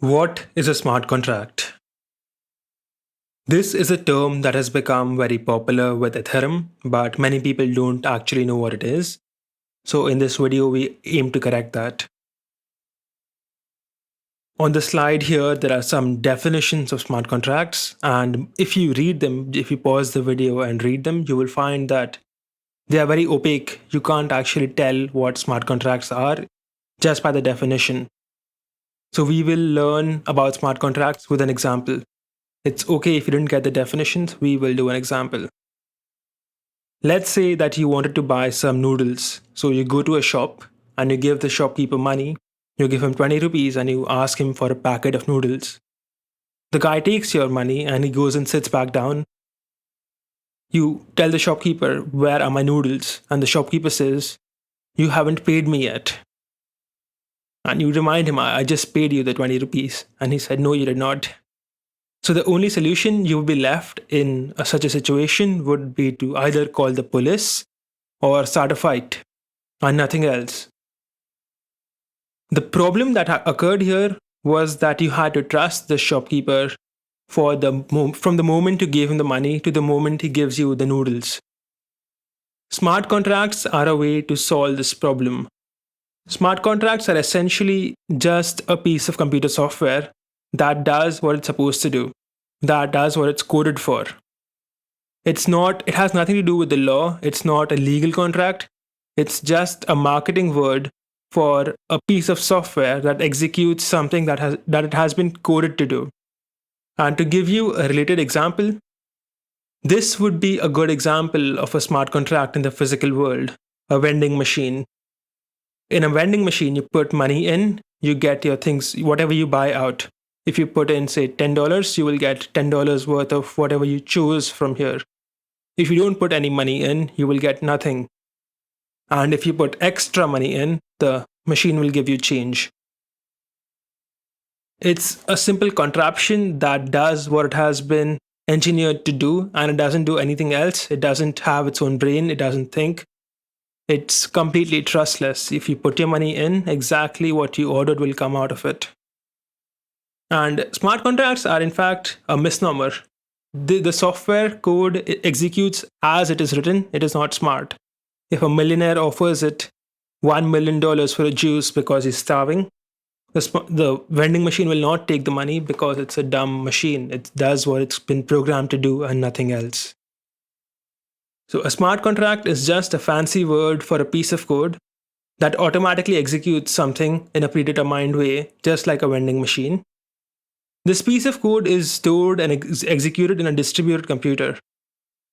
What is a smart contract? This is a term that has become very popular with Ethereum, but many people don't actually know what it is. So in this video, we aim to correct that. On the slide here, there are some definitions of smart contracts, and if you read them, if you pause the video and read them, you will find that they are very opaque. You can't actually tell what smart contracts are just by the definition. So we will learn about smart contracts with an example. It's okay if you didn't get the definitions, we will do an example. Let's say that you wanted to buy some noodles. So you go to a shop and you give the shopkeeper money. You give him 20 rupees and you ask him for a packet of noodles. The guy takes your money and he goes and sits back down. You tell the shopkeeper, "Where are my noodles?" And the shopkeeper says, "You haven't paid me yet." And you remind him, "I just paid you the 20 rupees. And he said, "No, you did not." So the only solution you would be left in such a situation would be to either call the police or start a fight and nothing else. The problem that occurred here was that you had to trust the shopkeeper from the moment you gave him the money to the moment he gives you the noodles. Smart contracts are a way to solve this problem. Smart contracts are essentially just a piece of computer software that does what it's supposed to do, that does what it's coded for. It has nothing to do with the law, it's not a legal contract, it's just a marketing word for a piece of software that executes something that it has been coded to do. And to give you a related example, this would be a good example of a smart contract in the physical world, a vending machine. In a vending machine, you put money in, you get your things, whatever you buy out. If you put in, say, $10, you will get $10 worth of whatever you choose from here. If you don't put any money in, you will get nothing. And if you put extra money in, the machine will give you change. It's a simple contraption that does what it has been engineered to do, and it doesn't do anything else. It doesn't have its own brain, it doesn't think. It's completely trustless. If you put your money in, exactly what you ordered will come out of it. And smart contracts are in fact a misnomer. The software code executes as it is written, it is not smart. If a millionaire offers it $1 million for a juice because he's starving, the vending machine will not take the money because it's a dumb machine. It does what it's been programmed to do and nothing else. So a smart contract is just a fancy word for a piece of code that automatically executes something in a predetermined way, just like a vending machine. This piece of code is stored and executed in a distributed computer.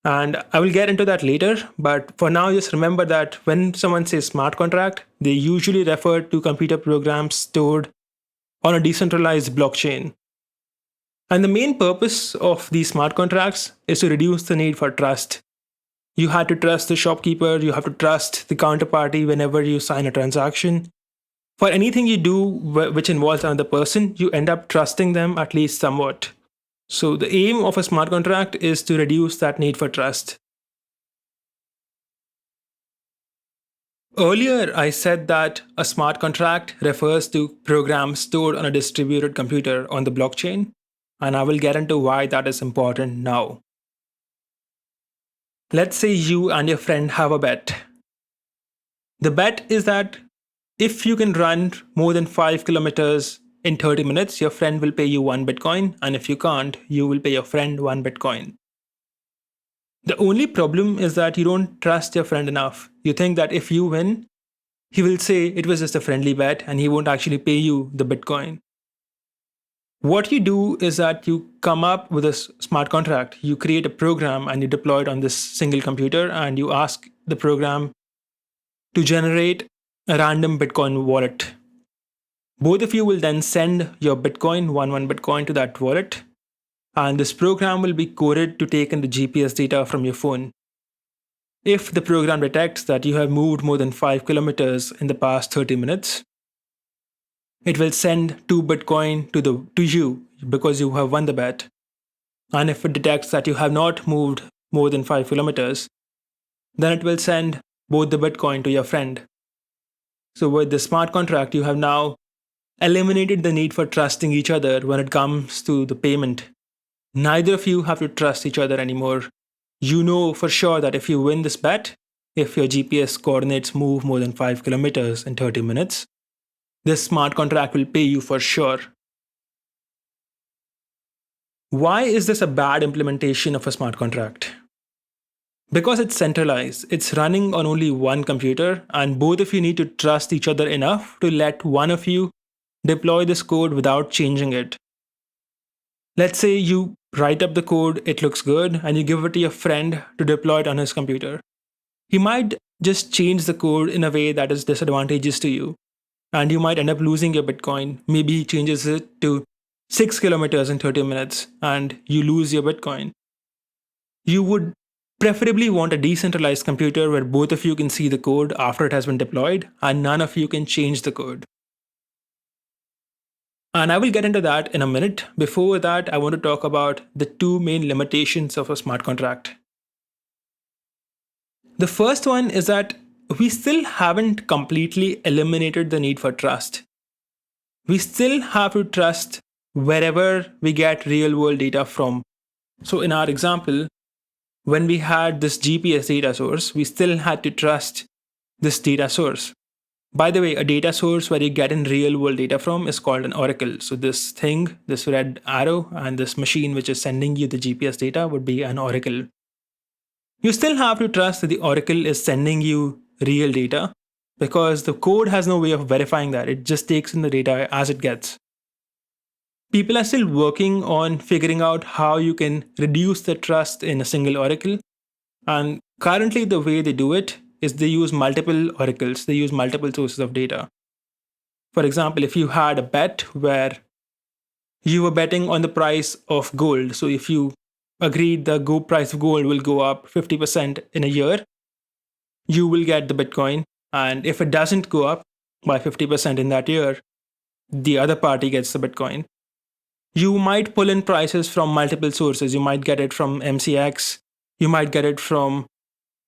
And I will get into that later, but for now, just remember that when someone says smart contract, they usually refer to computer programs stored on a decentralized blockchain. And the main purpose of these smart contracts is to reduce the need for trust. You had to trust the shopkeeper, you have to trust the counterparty whenever you sign a transaction. For anything you do which involves another person, you end up trusting them at least somewhat. So the aim of a smart contract is to reduce that need for trust. Earlier, I said that a smart contract refers to programs stored on a distributed computer on the blockchain, and I will get into why that is important now. Let's say you and your friend have a bet. The bet is that if you can run more than 5 kilometers in 30 minutes, your friend will pay you 1 Bitcoin, and if you can't, you will pay your friend 1 Bitcoin. The only problem is that you don't trust your friend enough. You think that if you win, he will say it was just a friendly bet and he won't actually pay you the Bitcoin. What you do is that you come up with a smart contract. You create a program and you deploy it on this single computer, and you ask the program to generate a random Bitcoin wallet. Both of you will then send your Bitcoin, one Bitcoin, to that wallet, and this program will be coded to take in the GPS data from your phone. If the program detects that you have moved more than 5 kilometers in the past 30 minutes, it will send 2 Bitcoin to you because you have won the bet. And if it detects that you have not moved more than 5 kilometers, then it will send both the Bitcoin to your friend. So with the smart contract, you have now eliminated the need for trusting each other when it comes to the payment. Neither of you have to trust each other anymore. You know for sure that if you win this bet, if your GPS coordinates move more than 5 kilometers in 30 minutes, this smart contract will pay you for sure. Why is this a bad implementation of a smart contract? Because it's centralized, it's running on only one computer, and both of you need to trust each other enough to let one of you deploy this code without changing it. Let's say you write up the code, it looks good, and you give it to your friend to deploy it on his computer. He might just change the code in a way that is disadvantageous to you, and you might end up losing your Bitcoin. Maybe he changes it to 6 kilometers in 30 minutes, and you lose your Bitcoin. You would preferably want a decentralized computer where both of you can see the code after it has been deployed, and none of you can change the code. And I will get into that in a minute. Before that, I want to talk about the two main limitations of a smart contract. The first one is that we still haven't completely eliminated the need for trust. We still have to trust wherever we get real world data from. So, in our example, when we had this GPS data source, we still had to trust this data source. By the way, a data source where you get in real world data from is called an oracle. So this thing, this red arrow, and this machine which is sending you the GPS data would be an oracle. You still have to trust that the oracle is sending you real data because the code has no way of verifying that. It just takes in the data as it gets. People are still working on figuring out how you can reduce the trust in a single oracle. And currently, the way they do it is they use multiple oracles, they use multiple sources of data. For example, if you had a bet where you were betting on the price of gold, so if you agreed the price of gold will go up 50% in a year, you will get the Bitcoin. And if it doesn't go up by 50% in that year, the other party gets the Bitcoin. You might pull in prices from multiple sources. You might get it from MCX, you might get it from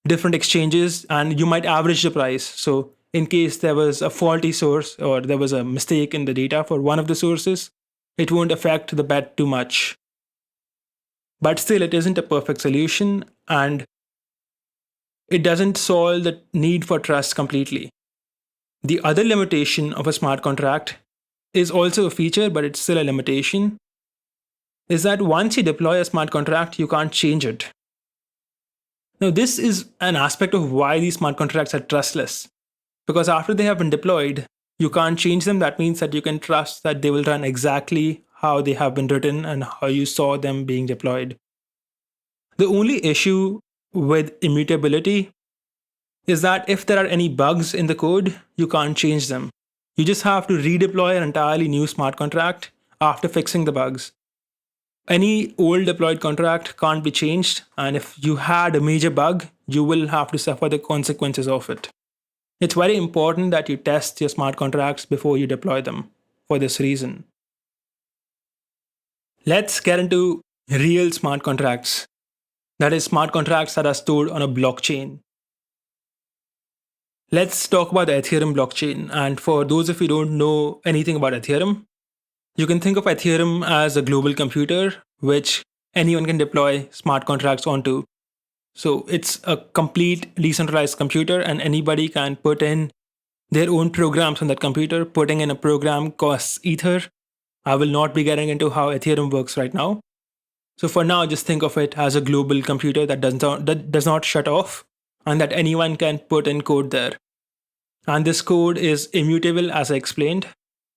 different exchanges, and you might average the price. So, in case there was a faulty source or there was a mistake in the data for one of the sources, it won't affect the bet too much. But still, it isn't a perfect solution, and it doesn't solve the need for trust completely. The other limitation of a smart contract is also a feature, but it's still a limitation, is that once you deploy a smart contract, you can't change it. Now, this is an aspect of why these smart contracts are trustless. Because after they have been deployed, you can't change them. That means that you can trust that they will run exactly how they have been written and how you saw them being deployed. The only issue with immutability is that if there are any bugs in the code, you can't change them. You just have to redeploy an entirely new smart contract after fixing the bugs. Any old deployed contract can't be changed, and if you had a major bug, you will have to suffer the consequences of it. It's very important that you test your smart contracts before you deploy them for this reason. Let's get into real smart contracts. That is, smart contracts that are stored on a blockchain. Let's talk about the Ethereum blockchain. And for those of you who don't know anything about Ethereum, you can think of Ethereum as a global computer which anyone can deploy smart contracts onto. So it's a complete decentralized computer, and anybody can put in their own programs on that computer. Putting in a program costs Ether. I will not be getting into how Ethereum works right now. So for now, just think of it as a global computer that does not shut off, and that anyone can put in code there. And this code is immutable, as I explained.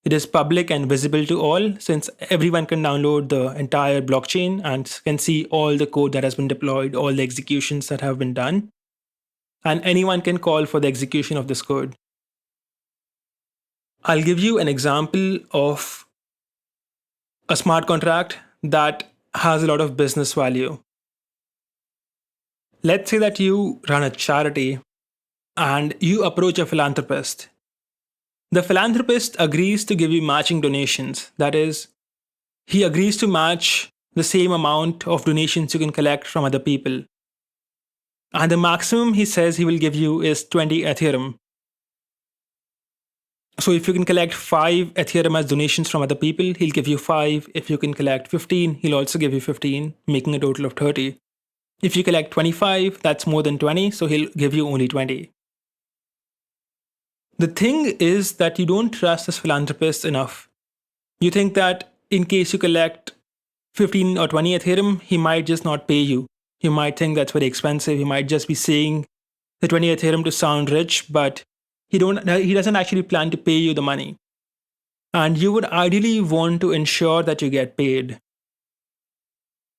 It is public and visible to all, since everyone can download the entire blockchain and can see all the code that has been deployed, all the executions that have been done. And anyone can call for the execution of this code. I'll give you an example of a smart contract that has a lot of business value. Let's say that you run a charity and you approach a philanthropist. The philanthropist agrees to give you matching donations. That is, he agrees to match the same amount of donations you can collect from other people. And the maximum he says he will give you is 20 Ethereum. So if you can collect 5 Ethereum as donations from other people, he'll give you 5. If you can collect 15, he'll also give you 15, making a total of 30. If you collect 25, that's more than 20, so he'll give you only 20. The thing is that you don't trust this philanthropist enough. You think that in case you collect 15 or 20 Ethereum, he might just not pay you. You might think that's very expensive. He might just be saying the 20 Ethereum to sound rich, but he doesn't actually plan to pay you the money. And you would ideally want to ensure that you get paid.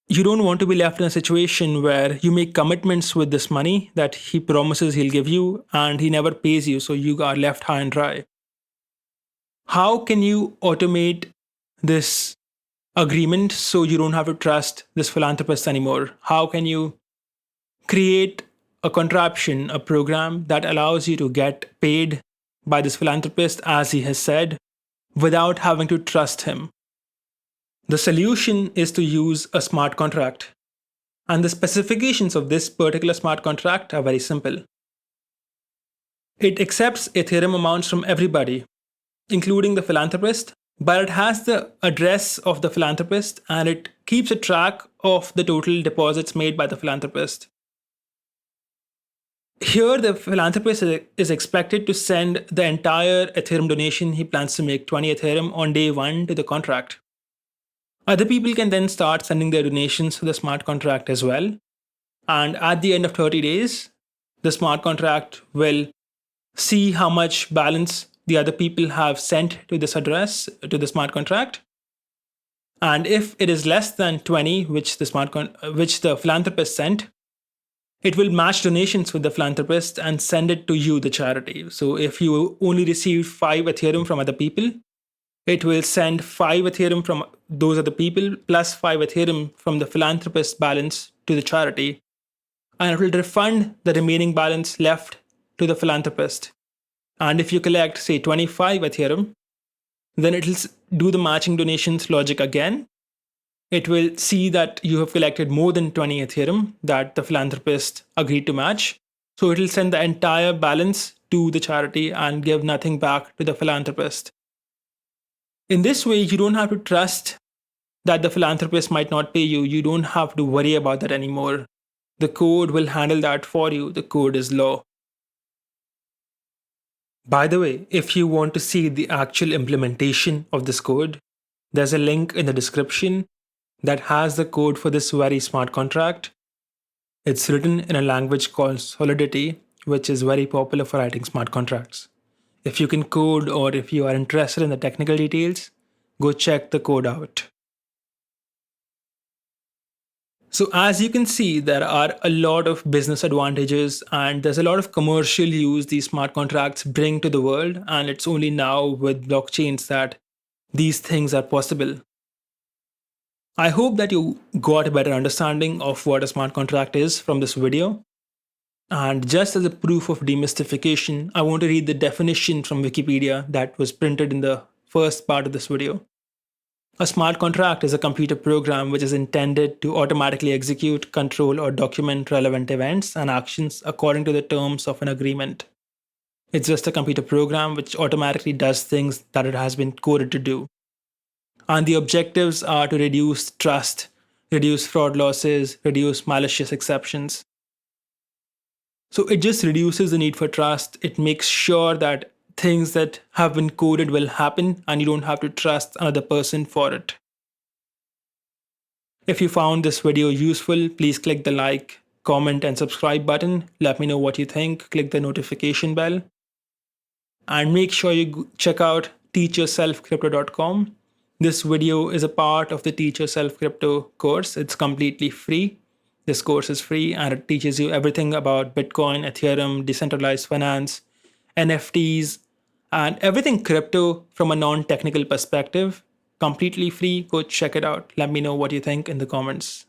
You don't want to be left in a situation where you make commitments with this money that he promises he'll give you and he never pays you, so you are left high and dry. How can you automate this agreement so you don't have to trust this philanthropist anymore? How can you create a contraption, a program that allows you to get paid by this philanthropist as he has said without having to trust him? The solution is to use a smart contract. And the specifications of this particular smart contract are very simple. It accepts Ethereum amounts from everybody, including the philanthropist, but it has the address of the philanthropist and it keeps a track of the total deposits made by the philanthropist. Here, the philanthropist is expected to send the entire Ethereum donation he plans to make, 20 Ethereum, on day 1 to the contract. Other people can then start sending their donations to the smart contract as well. And at the end of 30 days, the smart contract will see how much balance the other people have sent to this address, to the smart contract. And if it is less than 20, which the philanthropist sent, it will match donations with the philanthropist and send it to you, the charity. So if you only received 5 Ethereum from other people, it will send 5 Ethereum from those other people plus 5 Ethereum from the philanthropist balance to the charity. And it will refund the remaining balance left to the philanthropist. And if you collect, say, 25 Ethereum, then it will do the matching donations logic again. It will see that you have collected more than 20 Ethereum that the philanthropist agreed to match. So it will send the entire balance to the charity and give nothing back to the philanthropist. In this way, you don't have to trust that the philanthropist might not pay you. You don't have to worry about that anymore. The code will handle that for you. The code is law. By the way, if you want to see the actual implementation of this code, there's a link in the description that has the code for this very smart contract. It's written in a language called Solidity, which is very popular for writing smart contracts. If you can code or if you are interested in the technical details, go check the code out. So as you can see, there are a lot of business advantages and there's a lot of commercial use these smart contracts bring to the world. And it's only now with blockchains that these things are possible. I hope that you got a better understanding of what a smart contract is from this video. And just as a proof of demystification, I want to read the definition from Wikipedia that was printed in the first part of this video. A smart contract is a computer program which is intended to automatically execute, control, or document relevant events and actions according to the terms of an agreement. It's just a computer program which automatically does things that it has been coded to do. And the objectives are to reduce trust, reduce fraud losses, reduce malicious exceptions. So it just reduces the need for trust. It makes sure that things that have been coded will happen and you don't have to trust another person for it. If you found this video useful, please click the like, comment, and subscribe button. Let me know what you think. Click the notification bell. And make sure you check out teachyourselfcrypto.com. This video is a part of the Teach Yourself Crypto course. It's completely free. This course is free and it teaches you everything about Bitcoin, Ethereum, decentralized finance, NFTs, and everything crypto from a non-technical perspective. Completely free. Go check it out. Let me know what you think in the comments.